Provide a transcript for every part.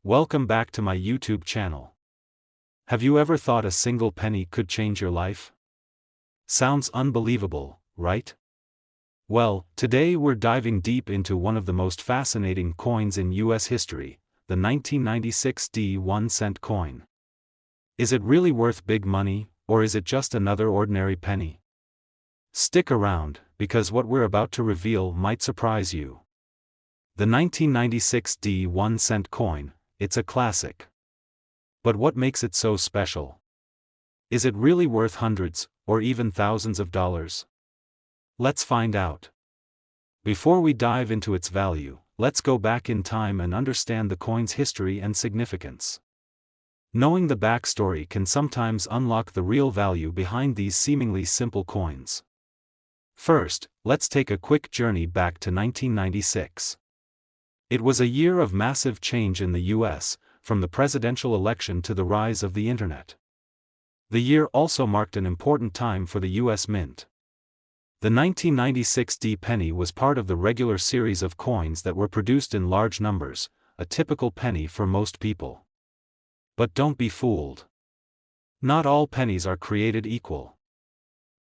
Welcome back to my YouTube channel. Have you ever thought a single penny could change your life? Sounds unbelievable, right? Well, today we're diving deep into one of the most fascinating coins in US history, the 1996 1-cent coin. Is it really worth big money, or is it just another ordinary penny? Stick around, because what we're about to reveal might surprise you. The 1996 1-cent coin, it's a classic. But what makes it so special? Is it really worth hundreds, or even thousands of dollars? Let's find out. Before we dive into its value, let's go back in time and understand the coin's history and significance. Knowing the backstory can sometimes unlock the real value behind these seemingly simple coins. First, let's take a quick journey back to 1996. It was a year of massive change in the US, from the presidential election to the rise of the internet. The year also marked an important time for the US Mint. The 1996 penny was part of the regular series of coins that were produced in large numbers, a typical penny for most people. But don't be fooled. Not all pennies are created equal.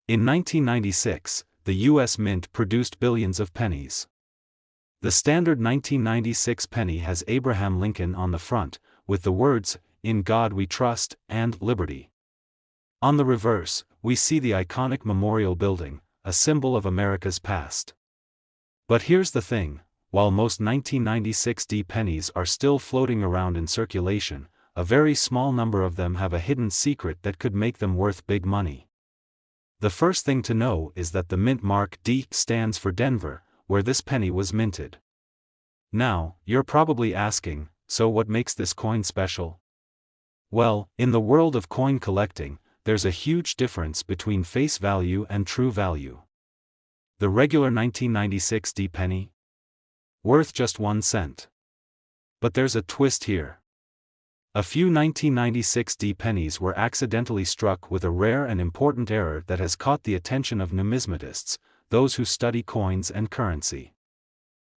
In 1996, the US Mint produced billions of pennies. The standard 1996 penny has Abraham Lincoln on the front, with the words, "In God We Trust," and "Liberty." On the reverse, we see the iconic Memorial Building, a symbol of America's past. But here's the thing, while most 1996 pennies are still floating around in circulation, a very small number of them have a hidden secret that could make them worth big money. The first thing to know is that the mint mark D stands for Denver, where this penny was minted. Now, you're probably asking, so what makes this coin special? Well, in the world of coin collecting, there's a huge difference between face value and true value. The regular 1996 penny? Worth just 1 cent. But there's a twist here. A few 1996 pennies were accidentally struck with a rare and important error that has caught the attention of numismatists, those who study coins and currency.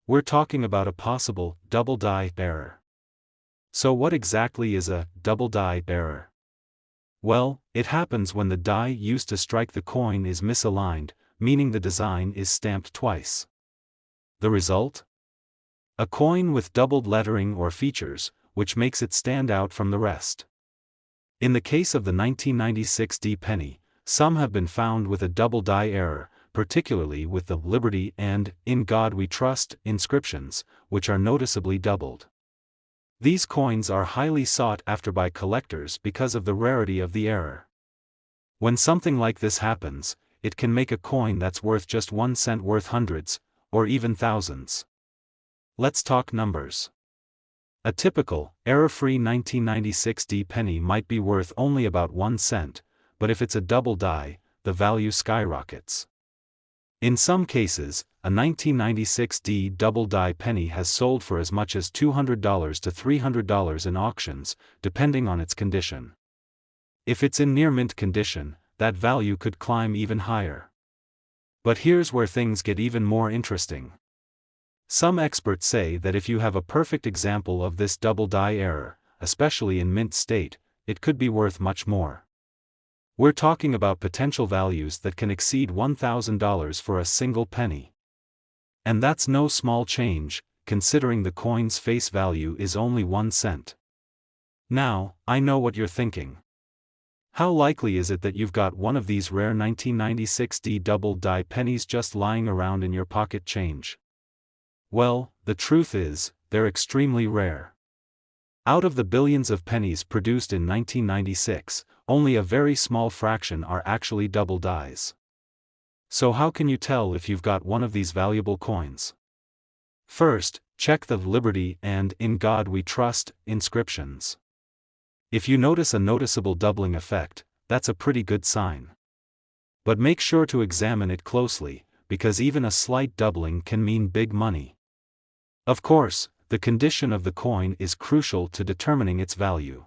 We're talking about a possible double die error. So what exactly is a double die error? Well, it happens when the die used to strike the coin is misaligned, meaning the design is stamped twice. The result? A coin with doubled lettering or features, which makes it stand out from the rest. In the case of the 1996 penny, some have been found with a double die error, particularly with the "Liberty" and "In God We Trust" inscriptions, which are noticeably doubled. These coins are highly sought after by collectors because of the rarity of the error. When something like this happens, it can make a coin that's worth just 1 cent worth hundreds, or even thousands. Let's talk numbers. A typical, error-free 1996 penny might be worth only about 1 cent, but if it's a double die, the value skyrockets. In some cases, a 1996 double die penny has sold for as much as $200 to $300 in auctions, depending on its condition. If it's in near-mint condition, that value could climb even higher. But here's where things get even more interesting. Some experts say that if you have a perfect example of this double die error, especially in mint state, it could be worth much more. We're talking about potential values that can exceed $1,000 for a single penny. And that's no small change, considering the coin's face value is only 1 cent. Now, I know what you're thinking. How likely is it that you've got one of these rare 1996 double die pennies just lying around in your pocket change? Well, the truth is, they're extremely rare. Out of the billions of pennies produced in 1996, only a very small fraction are actually double dies. So how can you tell if you've got one of these valuable coins? First, check the "Liberty" and "In God We Trust" inscriptions. If you notice a noticeable doubling effect, that's a pretty good sign. But make sure to examine it closely, because even a slight doubling can mean big money. Of course, the condition of the coin is crucial to determining its value.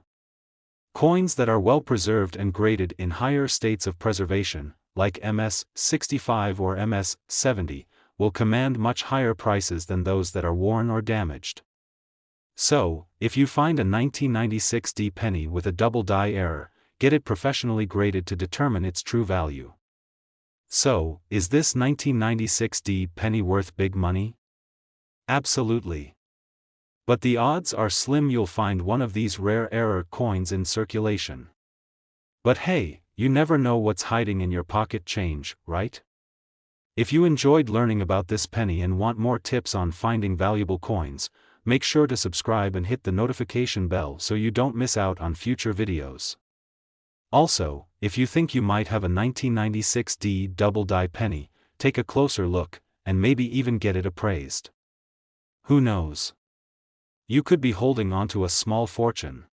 Coins that are well preserved and graded in higher states of preservation, like MS-65 or MS-70, will command much higher prices than those that are worn or damaged. So, if you find a 1996D penny with a double die error, get it professionally graded to determine its true value. So, is this 1996D penny worth big money? Absolutely. But the odds are slim you'll find one of these rare error coins in circulation. But hey, you never know what's hiding in your pocket change, right? If you enjoyed learning about this penny and want more tips on finding valuable coins, make sure to subscribe and hit the notification bell so you don't miss out on future videos. Also, if you think you might have a 1996D double die penny, take a closer look, and maybe even get it appraised. Who knows? You could be holding onto a small fortune.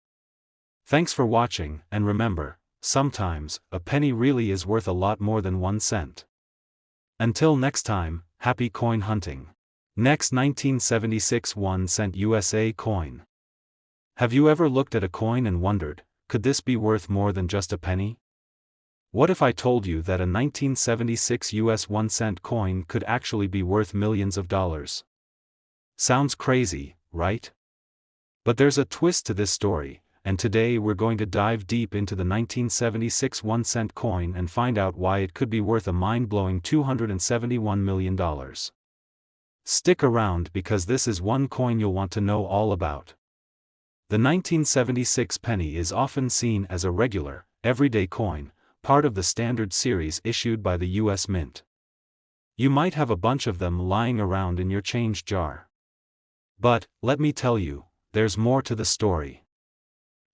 Thanks for watching, and remember, sometimes, a penny really is worth a lot more than 1 cent. Until next time, happy coin hunting. Next, 1976 1 cent USA coin. Have you ever looked at a coin and wondered, could this be worth more than just a penny? What if I told you that a 1976 US 1 cent coin could actually be worth millions of dollars? Sounds crazy, right? But there's a twist to this story, and today we're going to dive deep into the 1976 1 cent coin and find out why it could be worth a mind-blowing $271 million. Stick around because this is one coin you'll want to know all about. The 1976 penny is often seen as a regular, everyday coin, part of the standard series issued by the US Mint. You might have a bunch of them lying around in your change jar. But, let me tell you, there's more to the story.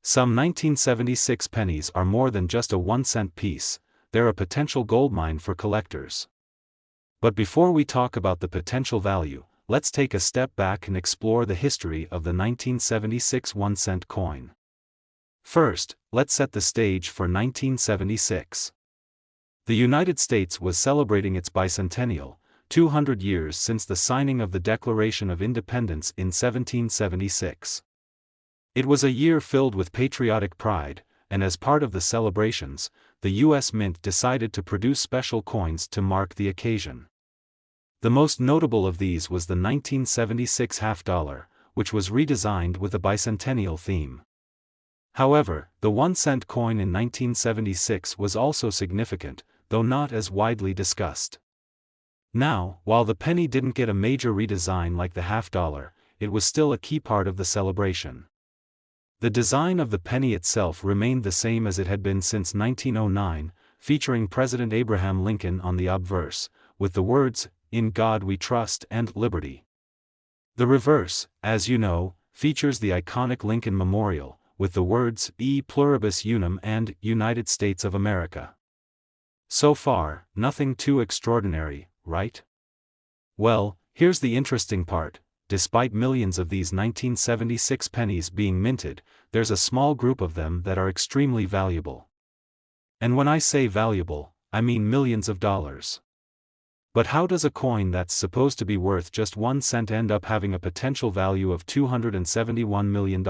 Some 1976 pennies are more than just a 1 cent piece, they're a potential goldmine for collectors. But before we talk about the potential value, let's take a step back and explore the history of the 1976 1 cent coin. First, let's set the stage for 1976. The United States was celebrating its bicentennial, 200 years since the signing of the Declaration of Independence in 1776. It was a year filled with patriotic pride, and as part of the celebrations, the U.S. Mint decided to produce special coins to mark the occasion. The most notable of these was the 1976 half dollar, which was redesigned with a bicentennial theme. However, the 1 cent coin in 1976 was also significant, though not as widely discussed. Now, while the penny didn't get a major redesign like the half dollar, it was still a key part of the celebration. The design of the penny itself remained the same as it had been since 1909, featuring President Abraham Lincoln on the obverse, with the words, "In God We Trust" and "Liberty." The reverse, as you know, features the iconic Lincoln Memorial, with the words, "E Pluribus Unum" and "United States of America." So far, nothing too extraordinary, right? Well, here's the interesting part. Despite millions of these 1976 pennies being minted, there's a small group of them that are extremely valuable. And when I say valuable, I mean millions of dollars. But how does a coin that's supposed to be worth just 1 cent end up having a potential value of $271 million?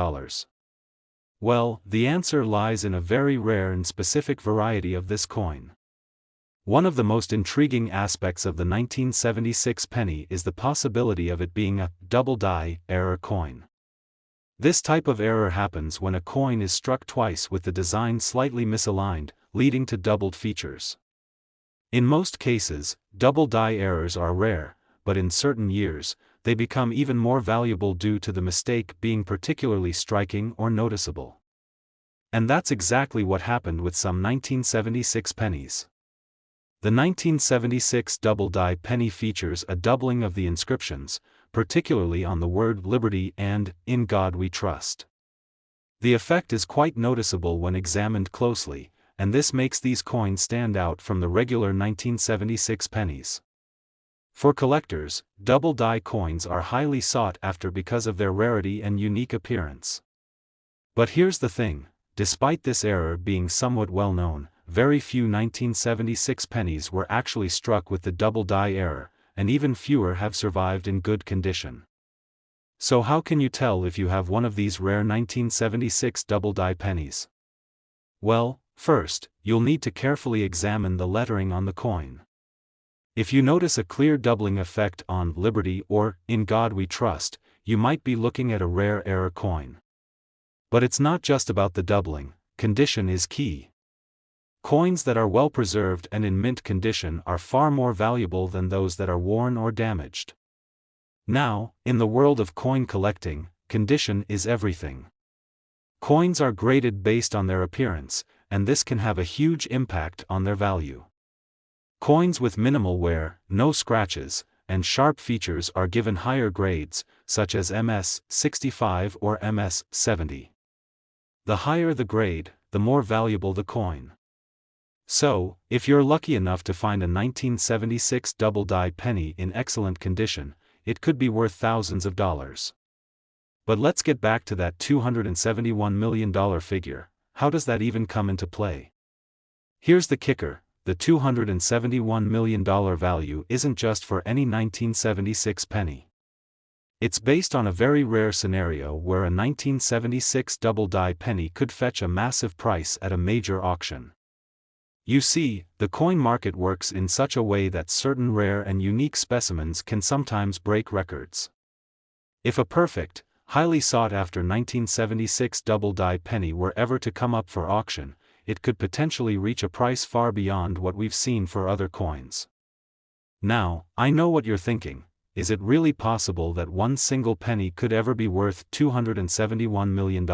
Well, the answer lies in a very rare and specific variety of this coin. One of the most intriguing aspects of the 1976 penny is the possibility of it being a double die error coin. This type of error happens when a coin is struck twice with the design slightly misaligned, leading to doubled features. In most cases, double die errors are rare, but in certain years, they become even more valuable due to the mistake being particularly striking or noticeable. And that's exactly what happened with some 1976 pennies. The 1976 double die penny features a doubling of the inscriptions, particularly on the word "Liberty" and "In God We Trust." The effect is quite noticeable when examined closely, and this makes these coins stand out from the regular 1976 pennies. For collectors, double die coins are highly sought after because of their rarity and unique appearance. But here's the thing, despite this error being somewhat well known, very few 1976 pennies were actually struck with the double die error, and even fewer have survived in good condition. So how can you tell if you have one of these rare 1976 double die pennies? Well, first, you'll need to carefully examine the lettering on the coin. If you notice a clear doubling effect on "Liberty" or "In God We Trust," you might be looking at a rare error coin. But it's not just about the doubling, condition is key. Coins that are well preserved and in mint condition are far more valuable than those that are worn or damaged. Now, in the world of coin collecting, condition is everything. Coins are graded based on their appearance, and this can have a huge impact on their value. Coins with minimal wear, no scratches, and sharp features are given higher grades, such as MS-65 or MS-70. The higher the grade, the more valuable the coin. So, if you're lucky enough to find a 1976 double-die penny in excellent condition, it could be worth thousands of dollars. But let's get back to that $271 million figure. How does that even come into play? Here's the kicker: the $271 million value isn't just for any 1976 penny. It's based on a very rare scenario where a 1976 double-die penny could fetch a massive price at a major auction. You see, the coin market works in such a way that certain rare and unique specimens can sometimes break records. If a perfect, highly sought-after 1976 double-die penny were ever to come up for auction, it could potentially reach a price far beyond what we've seen for other coins. Now, I know what you're thinking: is it really possible that one single penny could ever be worth $271 million?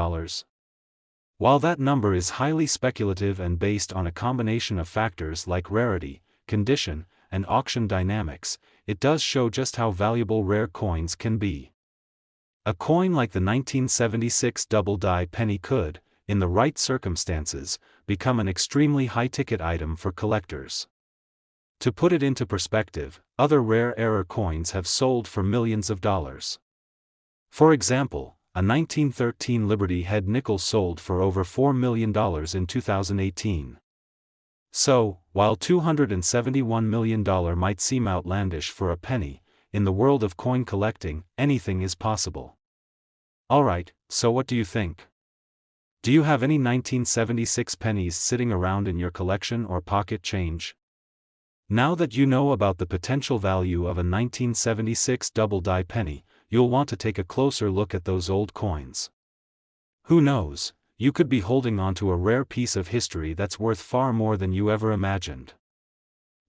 While that number is highly speculative and based on a combination of factors like rarity, condition, and auction dynamics, it does show just how valuable rare coins can be. A coin like the 1976 double-die penny could, in the right circumstances, become an extremely high-ticket item for collectors. To put it into perspective, other rare error coins have sold for millions of dollars. For example, a 1913 Liberty Head nickel sold for over $4 million in 2018. So, while $271 million might seem outlandish for a penny, in the world of coin collecting, anything is possible. Alright, so what do you think? Do you have any 1976 pennies sitting around in your collection or pocket change? Now that you know about the potential value of a 1976 double-die penny, you'll want to take a closer look at those old coins. Who knows, you could be holding onto a rare piece of history that's worth far more than you ever imagined.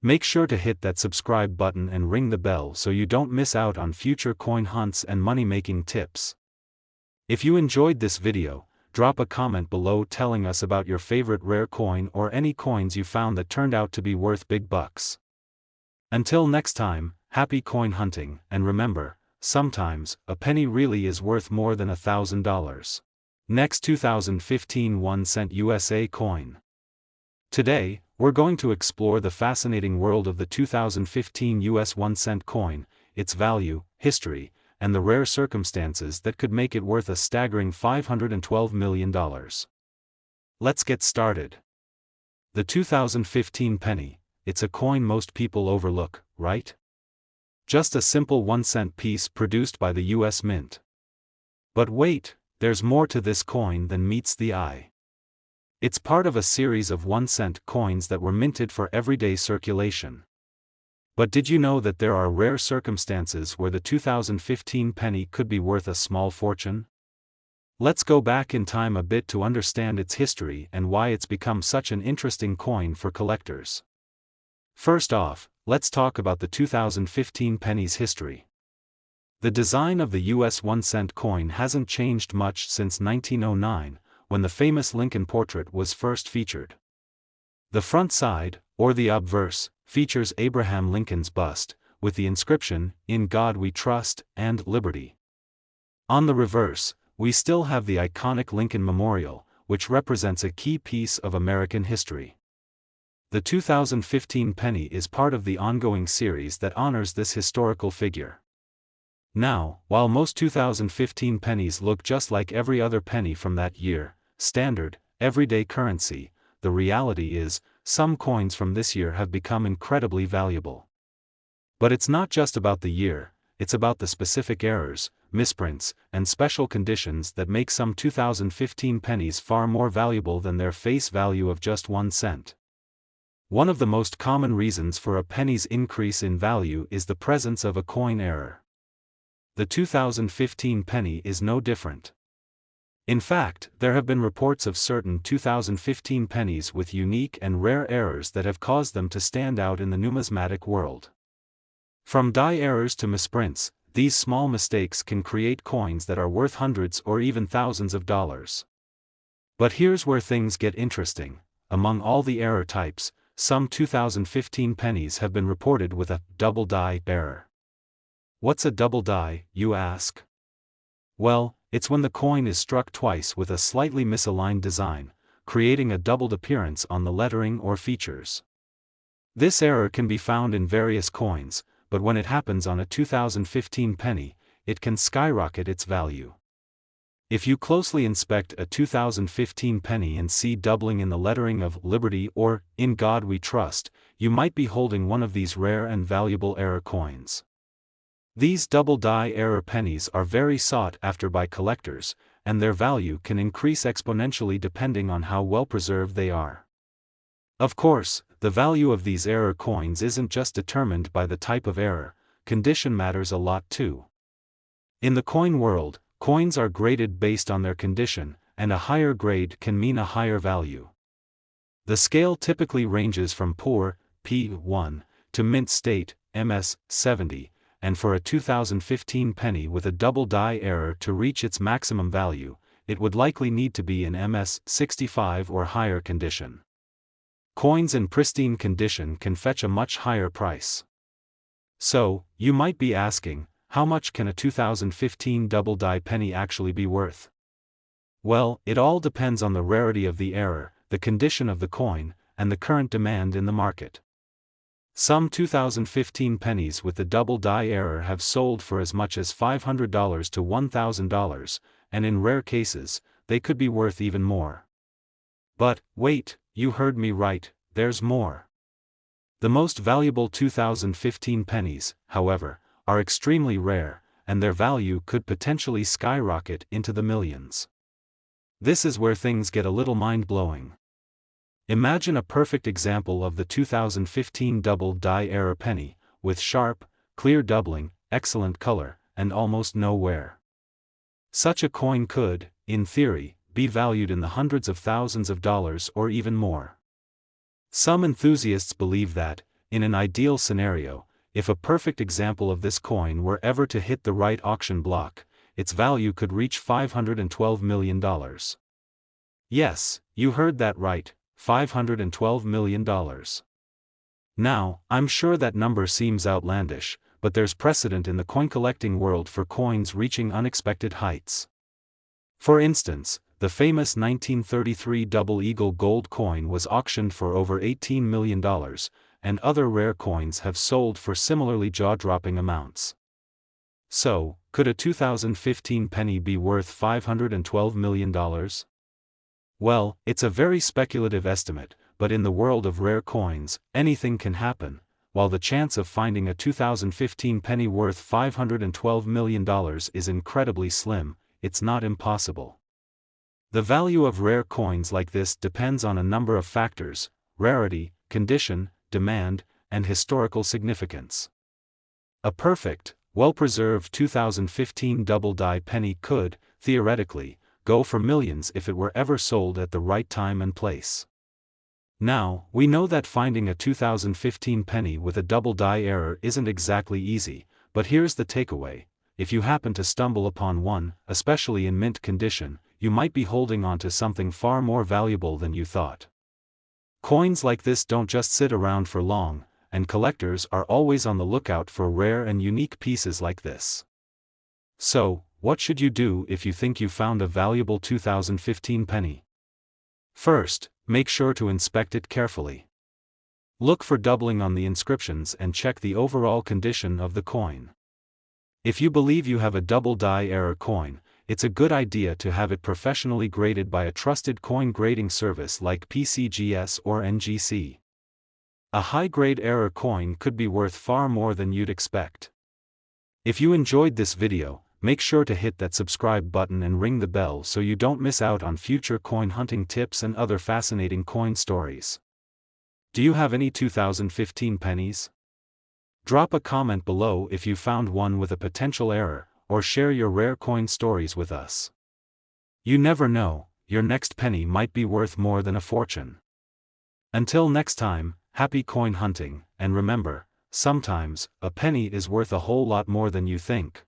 Make sure to hit that subscribe button and ring the bell so you don't miss out on future coin hunts and money-making tips. If you enjoyed this video, drop a comment below telling us about your favorite rare coin or any coins you found that turned out to be worth big bucks. Until next time, happy coin hunting, and remember, sometimes, a penny really is worth more than $1,000. Next 2015 1-cent USA coin. Today, we're going to explore the fascinating world of the 2015 US 1-cent coin, its value, history, and the rare circumstances that could make it worth a staggering $512 million. Let's get started. The 2015 penny, it's a coin most people overlook, right? Just a simple 1-cent piece produced by the US Mint. But wait, there's more to this coin than meets the eye. It's part of a series of 1-cent coins that were minted for everyday circulation. But did you know that there are rare circumstances where the 2015 penny could be worth a small fortune? Let's go back in time a bit to understand its history and why it's become such an interesting coin for collectors. First off, let's talk about the 2015 penny's history. The design of the US 1-cent coin hasn't changed much since 1909, when the famous Lincoln portrait was first featured. The front side, or the obverse, features Abraham Lincoln's bust, with the inscription, "In God We Trust," and "Liberty." On the reverse, we still have the iconic Lincoln Memorial, which represents a key piece of American history. The 2015 penny is part of the ongoing series that honors this historical figure. Now, while most 2015 pennies look just like every other penny from that year, standard, everyday currency, the reality is, some coins from this year have become incredibly valuable. But it's not just about the year, it's about the specific errors, misprints, and special conditions that make some 2015 pennies far more valuable than their face value of just 1 cent. One of the most common reasons for a penny's increase in value is the presence of a coin error. the 2015 penny is no different. In fact, there have been reports of certain 2015 pennies with unique and rare errors that have caused them to stand out in the numismatic world. From die errors to misprints, these small mistakes can create coins that are worth hundreds or even thousands of dollars. But here's where things get interesting. Among all the error types, some 2015 pennies have been reported with a double die error. What's a double die, you ask? Well, it's when the coin is struck twice with a slightly misaligned design, creating a doubled appearance on the lettering or features. This error can be found in various coins, but when it happens on a 2015 penny, it can skyrocket its value. If you closely inspect a 2015 penny and see doubling in the lettering of Liberty or In God We Trust, you might be holding one of these rare and valuable error coins. These double die error pennies are very sought after by collectors, and their value can increase exponentially depending on how well preserved they are. Of course, the value of these error coins isn't just determined by the type of error, condition matters a lot too. In the coin world, coins are graded based on their condition, and a higher grade can mean a higher value. The scale typically ranges from poor, P1, to mint state, MS70, and for a 2015 penny with a double die error to reach its maximum value, it would likely need to be in MS65 or higher condition. Coins in pristine condition can fetch a much higher price. So, you might be asking, how much can a 2015 double die penny actually be worth? Well, it all depends on the rarity of the error, the condition of the coin, and the current demand in the market. Some 2015 pennies with the double die error have sold for as much as $500 to $1,000, and in rare cases, they could be worth even more. But, wait, you heard me right, there's more. The most valuable 2015 pennies, however, are extremely rare, and their value could potentially skyrocket into the millions. This is where things get a little mind-blowing. Imagine a perfect example of the 2015 double die error penny, with sharp, clear doubling, excellent color, and almost no wear. Such a coin could, in theory, be valued in the hundreds of thousands of dollars or even more. Some enthusiasts believe that, in an ideal scenario, if a perfect example of this coin were ever to hit the right auction block, its value could reach $512 million. Yes, you heard that right, $512 million. Now, I'm sure that number seems outlandish, but there's precedent in the coin collecting world for coins reaching unexpected heights. For instance, the famous 1933 Double Eagle gold coin was auctioned for over $18 million, and other rare coins have sold for similarly jaw-dropping amounts. So, could a 2015 penny be worth $512 million? Well, it's a very speculative estimate, but in the world of rare coins, anything can happen. While the chance of finding a 2015 penny worth $512 million is incredibly slim, it's not impossible. The value of rare coins like this depends on a number of factors: rarity, condition, demand, and historical significance. A perfect, well-preserved 2015 double die penny could, theoretically, go for millions if it were ever sold at the right time and place. Now, we know that finding a 2015 penny with a double die error isn't exactly easy, but here's the takeaway: if you happen to stumble upon one, especially in mint condition, you might be holding on to something far more valuable than you thought. Coins like this don't just sit around for long, and collectors are always on the lookout for rare and unique pieces like this. So, what should you do if you think you found a valuable 2015 penny? First, make sure to inspect it carefully. Look for doubling on the inscriptions and check the overall condition of the coin. If you believe you have a double die error coin, it's a good idea to have it professionally graded by a trusted coin grading service like PCGS or NGC. A high-grade error coin could be worth far more than you'd expect. If you enjoyed this video, make sure to hit that subscribe button and ring the bell so you don't miss out on future coin hunting tips and other fascinating coin stories. Do you have any 2015 pennies? Drop a comment below if you found one with a potential error, or share your rare coin stories with us. You never know, your next penny might be worth more than a fortune. Until next time, happy coin hunting, and remember, sometimes, a penny is worth a whole lot more than you think.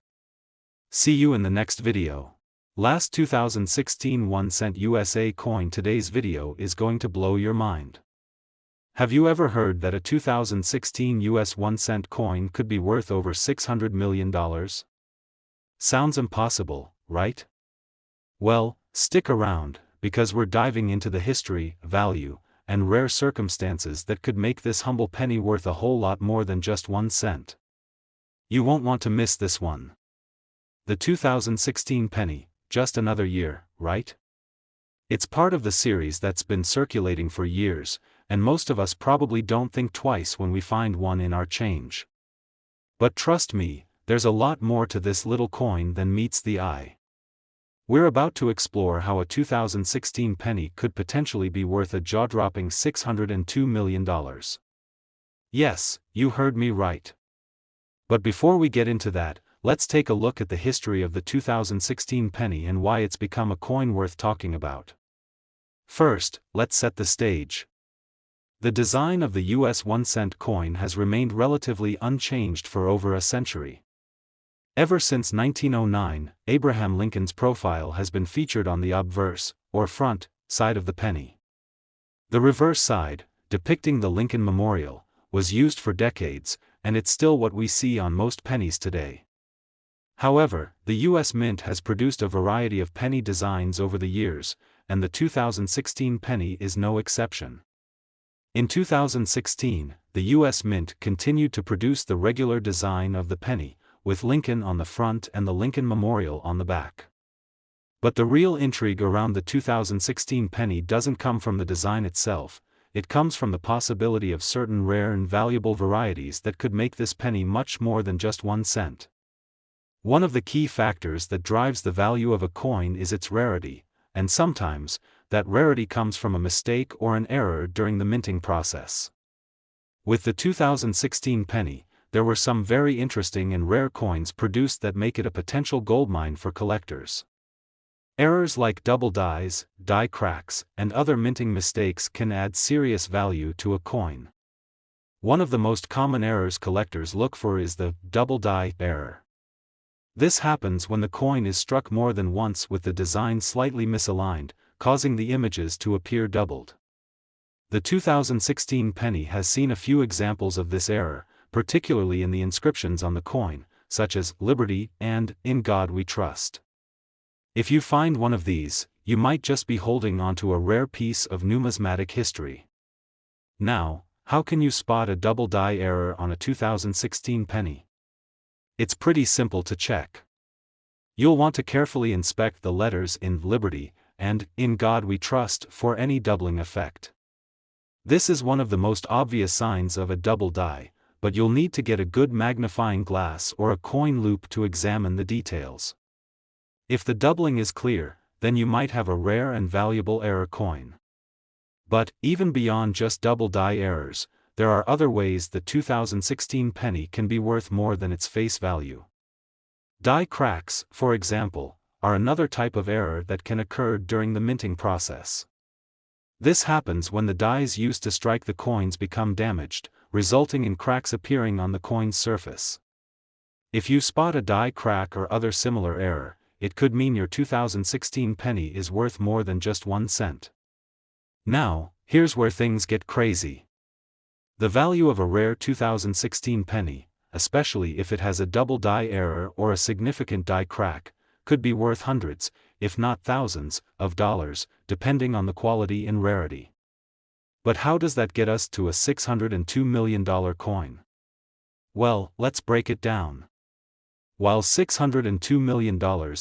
See you in the next video. Last 2016 1-cent USA coin. Today's video is going to blow your mind. Have you ever heard that a 2016 US 1-cent coin could be worth over $600 million? Sounds impossible, right? Well, stick around, because we're diving into the history, value, and rare circumstances that could make this humble penny worth a whole lot more than just 1 cent. You won't want to miss this one. The 2016 penny, just another year, right? It's part of the series that's been circulating for years, and most of us probably don't think twice when we find one in our change. But trust me, there's a lot more to this little coin than meets the eye. We're about to explore how a 2016 penny could potentially be worth a jaw-dropping $602 million. Yes, you heard me right. But before we get into that, let's take a look at the history of the 2016 penny and why it's become a coin worth talking about. First, let's set the stage. The design of the US 1-cent coin has remained relatively unchanged for over a century. Ever since 1909, Abraham Lincoln's profile has been featured on the obverse, or front, side of the penny. The reverse side, depicting the Lincoln Memorial, was used for decades, and it's still what we see on most pennies today. However, the US Mint has produced a variety of penny designs over the years, and the 2016 penny is no exception. In 2016, the US Mint continued to produce the regular design of the penny, with Lincoln on the front and the Lincoln Memorial on the back. But the real intrigue around the 2016 penny doesn't come from the design itself, it comes from the possibility of certain rare and valuable varieties that could make this penny much more than just 1 cent. One of the key factors that drives the value of a coin is its rarity, and sometimes, that rarity comes from a mistake or an error during the minting process. With the 2016 penny, there were some very interesting and rare coins produced that make it a potential goldmine for collectors. Errors like double dies, die cracks, and other minting mistakes can add serious value to a coin. One of the most common errors collectors look for is the double die error. This happens when the coin is struck more than once with the design slightly misaligned, causing the images to appear doubled. The 2016 penny has seen a few examples of this error, particularly in the inscriptions on the coin, such as "Liberty" and "In God We Trust." If you find one of these, you might just be holding onto a rare piece of numismatic history. Now, how can you spot a double die error on a 2016 penny? It's pretty simple to check. You'll want to carefully inspect the letters in "Liberty" and "In God We Trust" for any doubling effect. This is one of the most obvious signs of a double die, but you'll need to get a good magnifying glass or a coin loupe to examine the details. If the doubling is clear, then you might have a rare and valuable error coin. But, even beyond just double die errors, there are other ways the 2016 penny can be worth more than its face value. Die cracks, for example, are another type of error that can occur during the minting process. This happens when the dies used to strike the coins become damaged, resulting in cracks appearing on the coin's surface. If you spot a die crack or other similar error, it could mean your 2016 penny is worth more than just 1 cent. Now, here's where things get crazy. The value of a rare 2016 penny, especially if it has a double die error or a significant die crack, could be worth hundreds, if not thousands, of dollars, depending on the quality and rarity. But how does that get us to a $602 million coin? Well, let's break it down. While $602 million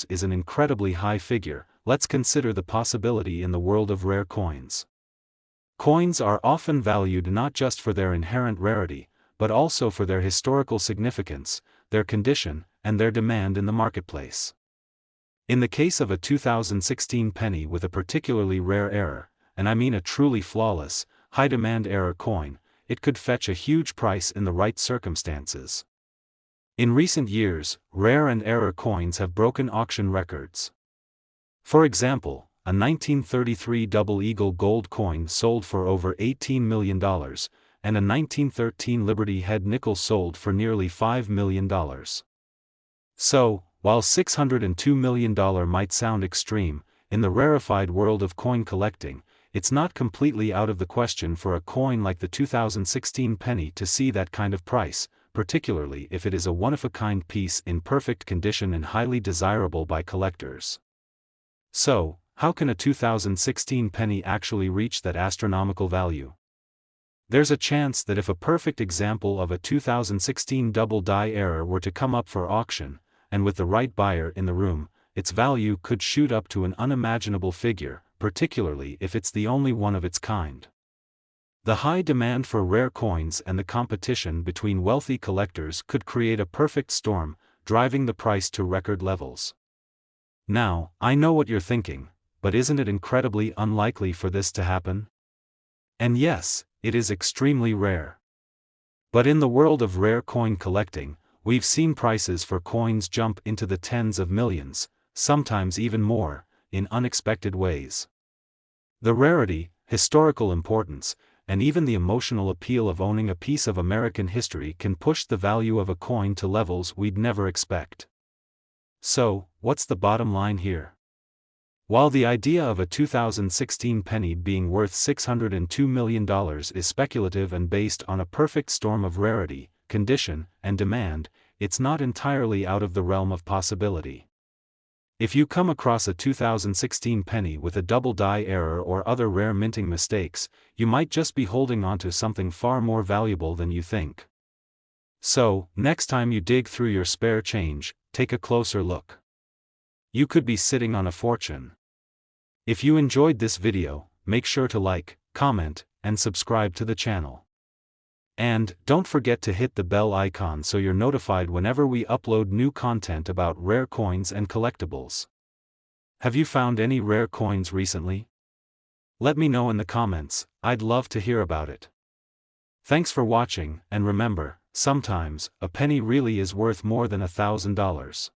is an incredibly high figure, let's consider the possibility in the world of rare coins. Coins are often valued not just for their inherent rarity, but also for their historical significance, their condition, and their demand in the marketplace. In the case of a 2016 penny with a particularly rare error, and I mean a truly flawless, high-demand error coin, it could fetch a huge price in the right circumstances. In recent years, rare and error coins have broken auction records. For example, a 1933 Double Eagle gold coin sold for over $18 million, and a 1913 Liberty Head nickel sold for nearly $5 million. So, while $602 million might sound extreme, in the rarefied world of coin collecting, it's not completely out of the question for a coin like the 2016 penny to see that kind of price, particularly if it is a one-of-a-kind piece in perfect condition and highly desirable by collectors. So, how can a 2016 penny actually reach that astronomical value? There's a chance that if a perfect example of a 2016 double die error were to come up for auction, and with the right buyer in the room, its value could shoot up to an unimaginable figure, particularly if it's the only one of its kind. The high demand for rare coins and the competition between wealthy collectors could create a perfect storm, driving the price to record levels. Now, I know what you're thinking, but isn't it incredibly unlikely for this to happen? And yes, it is extremely rare. But in the world of rare coin collecting, we've seen prices for coins jump into the tens of millions, sometimes even more, in unexpected ways. The rarity, historical importance, and even the emotional appeal of owning a piece of American history can push the value of a coin to levels we'd never expect. So, what's the bottom line here? While the idea of a 2016 penny being worth $602 million is speculative and based on a perfect storm of rarity, condition, and demand, it's not entirely out of the realm of possibility. If you come across a 2016 penny with a double die error or other rare minting mistakes, you might just be holding onto something far more valuable than you think. So, next time you dig through your spare change, take a closer look. You could be sitting on a fortune. If you enjoyed this video, make sure to like, comment, and subscribe to the channel. And don't forget to hit the bell icon so you're notified whenever we upload new content about rare coins and collectibles. Have you found any rare coins recently? Let me know in the comments, I'd love to hear about it. Thanks for watching, and remember, sometimes, a penny really is worth more than $1,000.